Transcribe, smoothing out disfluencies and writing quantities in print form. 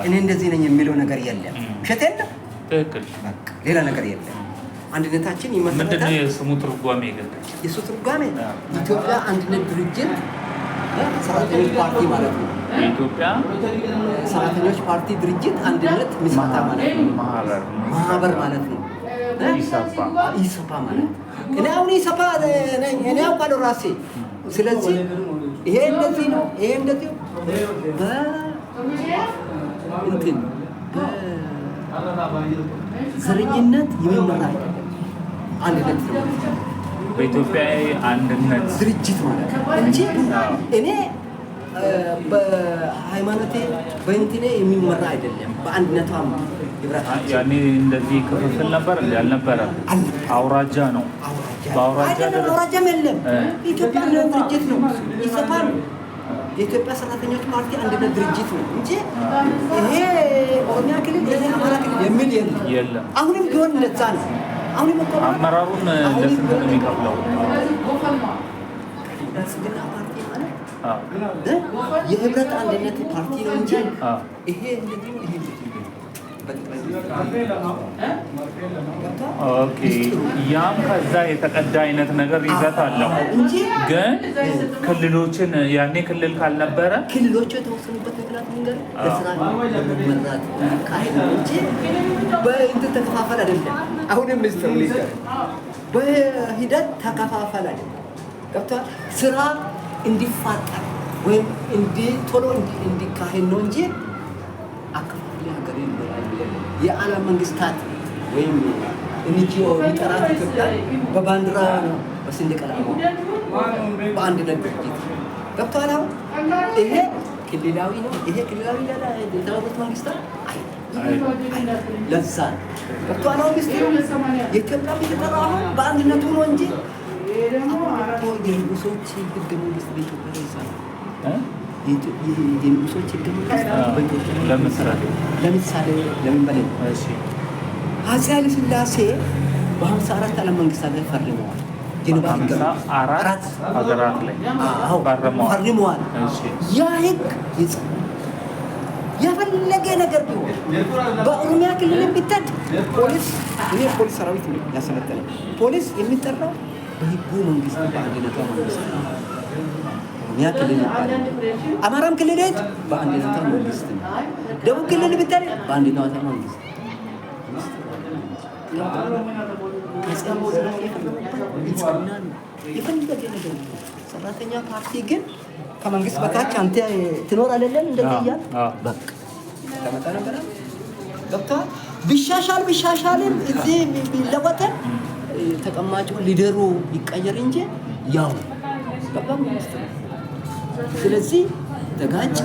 እኔ እንደዚህ ነኝ የሚለው ነገር የለም። ውሸት የለም። ትክክል። ሌላ ነገር የለም። አንድነታችን ይመሰረታል። ምንድነው የስሙ ትርጓሜ ይገለጽ? የሱ ትርጓሜ ኢትዮጵያ አንድነት ድርጅት ሰራተኞች ፓርቲ ማለት ነው። የኢትዮጵያ ሰራተኞች ፓርቲ ድርጅት አንድነት ምስረታ ማለት ነው። ማህበር ማለት ነው። ኢሰፓ ማለት እኔ አሁን ኢሰፓ እኔ አውቃለሁ ራሴ። ስለዚህ ይሄ እንደዚህ ነው፣ ይሄ እንደዚህ እንትን ዘረኝነት የሚመራ አንድነት በኢትዮጵያ አንድነት ድርጅት ማለት እንጂ እኔ በሃይማኖቴ በእንትኔ የሚመራ አይደለም። በአንድነቷም ይብራታል። ያኔ እንደዚህ ክፍፍል ነበር እንዴ? አልነበረም። አውራጃ ነው። በአውራጃ አውራጃም የለም። ኢትዮጵያ አንድነት ድርጅት ነው። ኢሰፓ ነው። የኢትዮጵያ ሰራተኞች ፓርቲ አንድነት ድርጅት ነው እንጂ ይሄ ኦሮሚያ ክልል ይሄ አማራ ክልል የሚል የለም። አሁንም ቢሆን እንደዛ ነው። አሁንም አመራሩን ለስንት ነው የሚከፍለው? ብልጽግና ፓርቲ ማለት የህብረት አንድነት ፓርቲ ነው እንጂ ይሄ እንደዚህ ይሄ ኦኬ። ያም ከዛ የተቀዳ አይነት ነገር ይዘት አለው። ግን ክልሎችን ያኔ ክልል ካልነበረ ክልሎቹ የተወሰኑበት ምክንያት መንገድ ለስራ መራት ካሄድ እንጂ በእንትን ተከፋፈል አይደለም። አሁንም ሚኒስትሩ ሊቀር በሂደት ተከፋፈል አይደለም። ገብቷል። ስራ እንዲፋጠር ወይም ቶሎ እንዲካሄድ ነው እንጂ አካባቢ ሀገር የዓለም መንግስታት ወይም ኤንጂኦ የሚጠራት ኢትዮጵያ በባንዲራ ነው፣ በሰንደቅ ዓላማ በአንድነት ድርጅት ገብቷል። አሁን ይሄ ክልላዊ ነው፣ ይሄ ክልላዊ ያለ የተባበሩት መንግስታት ለዛ ገብቷል። አሁን የኢትዮጵያ የሚጠራው አሁን በአንድነቱ ነው እንጂ የንጉሶች ህገ መንግስት በኢትዮጵያ ላይ ይሰራል። የንጉሶች ህገ መንግስት ለምሳሌ ለምን በለኝ አፄ ኃይለ ሥላሴ በ54 ዓለም መንግስታት ላይ ፈርመዋል። አራት ሀገራት ላይ ፈርመዋል። ያ ህግ ይጸናል። የፈለገ ነገር ቢሆን በኦሮሚያ ክልል ቢታድ ፖሊስ ሰራዊት ያሰለጠነ ፖሊስ የሚጠራው በህጉ መንግስት በአንድነቷ መንግስት ኦሮሚያ ክልል ይባላል። አማራም ክልል ሄድ በአንድነቷ መንግስት ነው። ደቡብ ክልል ብታይ በአንድነቷ መንግስት የፈለገ ነገር ሰራተኛ ፓርቲ ግን ከመንግስት በታች አንተ ትኖር አይደለም እንደዚህ እያል በቃ ተመጣ ነበር ገብቷል። ቢሻሻልም እዚህ ቢለወጥ ተቀማጩ ሊደሩ ይቀየር እንጂ ያው በቃ። ስለዚህ ተጋጭ